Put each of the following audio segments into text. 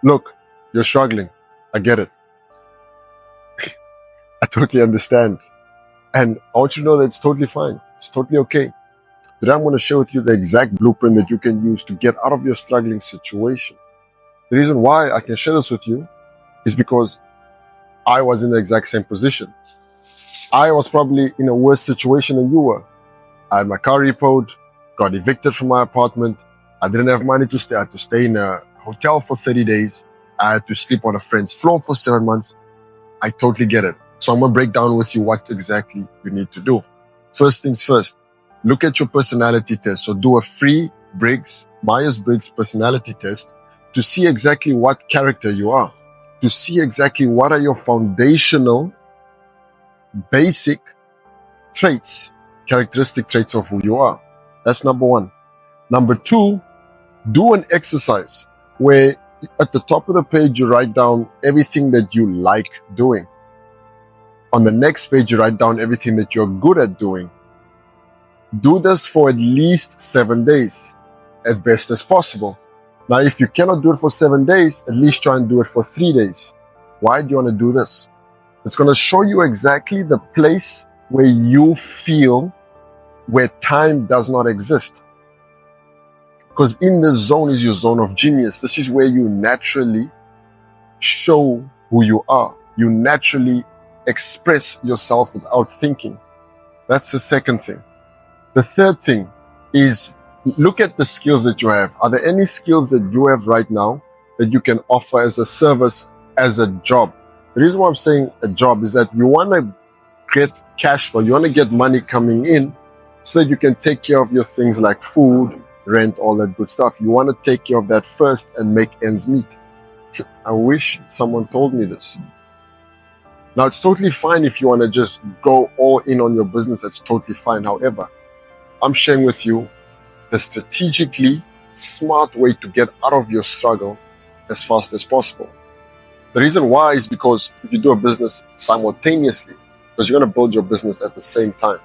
Look, you're struggling. I get it. I totally understand. And I want you to know that it's totally fine. It's totally okay. Today I'm going to share with you the exact blueprint that you can use to get out of your struggling situation. The reason why I can share this with you is because I was in the exact same position. I was probably in a worse situation than you were. I had my car repoed, got evicted from my apartment. I didn't have money to stay. I had to stay in a hotel for 30 days. I had to sleep on a friend's floor for 7 months. I totally get it. So I'm going to break down with you what exactly you need to do. First things first, look at your personality test. So do a free Myers-Briggs personality test to see exactly what character you are, to see exactly what are your foundational, basic traits, characteristic traits of who you are. That's number one. Number two, do an exercise where at the top of the page, you write down everything that you like doing. On the next page, you write down everything that you're good at doing. Do this for at least 7 days, as best as possible. Now, if you cannot do it for 7 days, at least try and do it for 3 days. Why do you want to do this? It's going to show you exactly the place where you feel where time does not exist. Because in this zone is your zone of genius. This is where you naturally show who you are. You naturally express yourself without thinking. That's the second thing. The third thing is look at the skills that you have. Are there any skills that you have right now that you can offer as a service, as a job? The reason why I'm saying a job is that you want to get cash flow. You want to get money coming in so that you can take care of your things like food, rent, all that good stuff. You want to take care of that first and make ends meet. I wish someone told me this. Now, it's totally fine if you want to just go all in on your business. That's totally fine. However, I'm sharing with you the strategically smart way to get out of your struggle as fast as possible. The reason why is because if you do a business simultaneously, because you're going to build your business at the same time.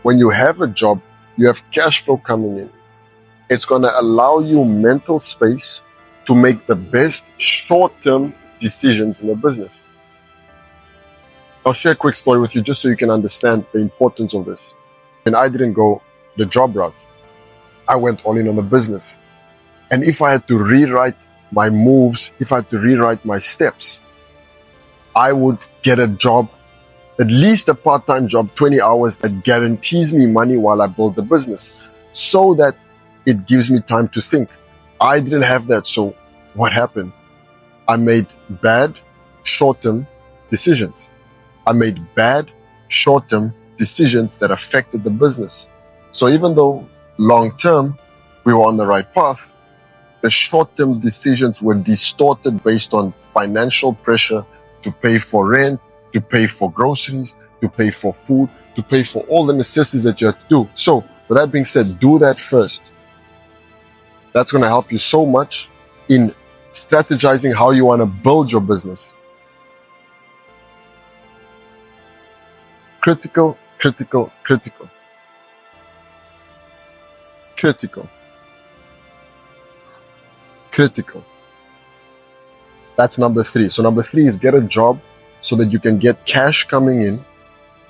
When you have a job, you have cash flow coming in. It's going to allow you mental space to make the best short-term decisions in the business. I'll share a quick story with you just so you can understand the importance of this. And I didn't go the job route. I went all in on the business. And if I had to rewrite my moves, if I had to rewrite my steps, I would get a job, at least a part-time job, 20 hours that guarantees me money while I build the business so that it gives me time to think. I didn't have that. So what happened? I made bad short-term decisions. I made bad short-term decisions that affected the business. So even though long-term we were on the right path, the short-term decisions were distorted based on financial pressure to pay for rent, to pay for groceries, to pay for food, to pay for all the necessities that you have to do. So with that being said, do that first. That's going to help you so much in strategizing how you want to build your business. Critical, critical, critical. Critical. Critical. That's number 3. So number 3 is get a job so that you can get cash coming in,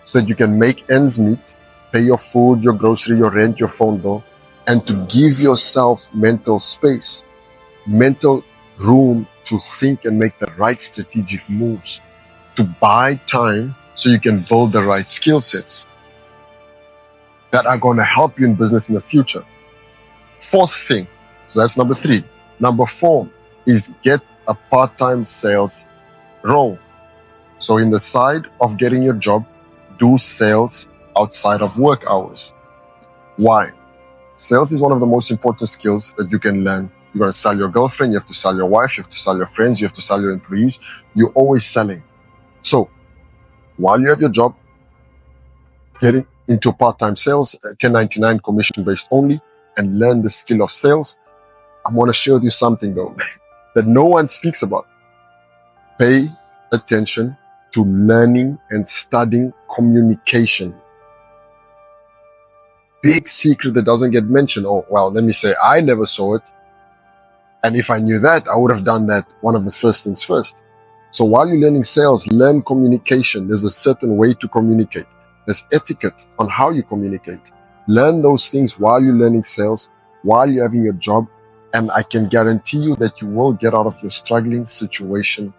so that you can make ends meet, pay your food, your grocery, your rent, your phone bill, and to give yourself mental space, mental room to think and make the right strategic moves, to buy time so you can build the right skill sets that are going to help you in business in the future. Fourth thing, so that's number 3. Number 4 is get a part-time sales role. So in the side of getting your job, do sales outside of work hours. Why? Sales is one of the most important skills that you can learn. You're going to sell your girlfriend, you have to sell your wife, you have to sell your friends, you have to sell your employees. You're always selling. So while you have your job, getting into part-time sales, 1099 commission-based only, and learn the skill of sales, I want to share with you something though that no one speaks about. Pay attention to learning and studying communication. Big secret that doesn't get mentioned. Oh, well, let me say, I never saw it. And if I knew that, I would have done that one of the first things first. So while you're learning sales, learn communication. There's a certain way to communicate. There's etiquette on how you communicate. Learn those things while you're learning sales, while you're having your job, and I can guarantee you that you will get out of your struggling situation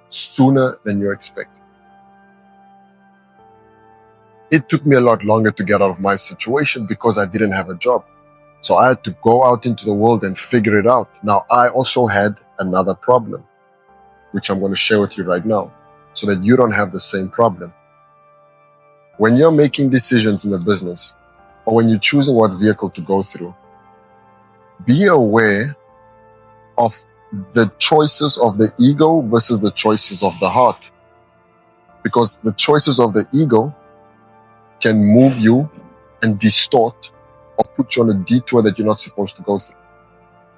sooner than you expect. It took me a lot longer to get out of my situation because I didn't have a job. So I had to go out into the world and figure it out. Now, I also had another problem, which I'm going to share with you right now, so that you don't have the same problem. When you're making decisions in the business, or when you're choosing what vehicle to go through, be aware of the choices of the ego versus the choices of the heart. Because the choices of the ego can move you and distort or put you on a detour that you're not supposed to go through.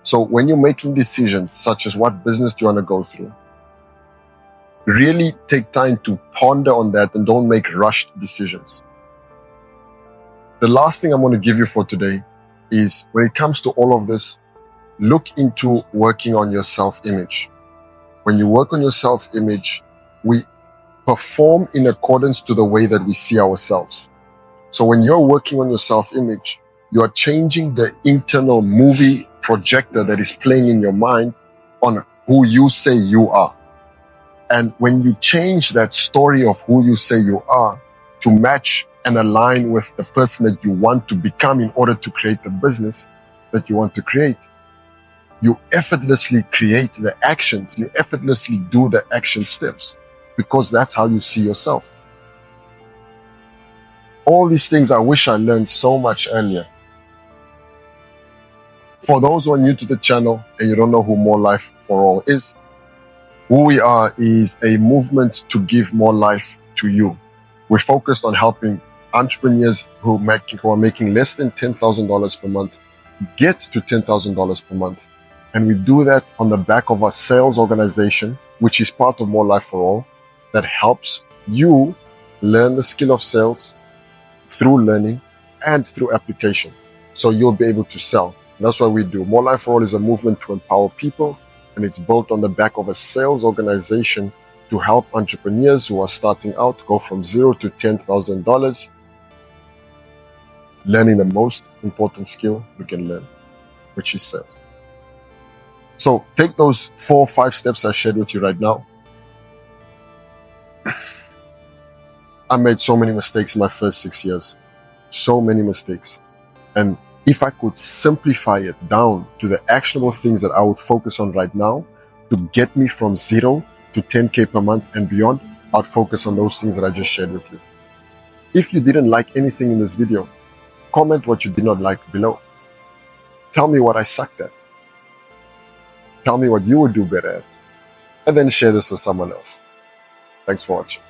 So when you're making decisions such as what business do you want to go through, really take time to ponder on that and don't make rushed decisions. The last thing I'm going to give you for today is, when it comes to all of this, look into working on your self-image. When you work on your self-image, we perform in accordance to the way that we see ourselves. So when you're working on your self-image, you are changing the internal movie projector that is playing in your mind on who you say you are. And when you change that story of who you say you are to match and align with the person that you want to become in order to create the business that you want to create, you effortlessly create the actions. You effortlessly do the action steps because that's how you see yourself. All these things I wish I learned so much earlier. For those who are new to the channel and you don't know who More Life for All is, who we are is a movement to give more life to you. We're focused on helping entrepreneurs who are making less than $10,000 per month get to $10,000 per month. And we do that on the back of a sales organization, which is part of More Life for All, that helps you learn the skill of sales through learning and through application. So you'll be able to sell. That's what we do. More Life for All is a movement to empower people, and it's built on the back of a sales organization to help entrepreneurs who are starting out go from $0 to $10,000, learning the most important skill we can learn, which is sales. So take those 4 or 5 steps I shared with you right now. I made so many mistakes in my first 6 years. So many mistakes. And if I could simplify it down to the actionable things that I would focus on right now to get me from 0 to 10K per month and beyond, I'd focus on those things that I just shared with you. If you didn't like anything in this video, comment what you did not like below. Tell me what I sucked at. Tell me what you would do better at. And then share this with someone else. Thanks for watching.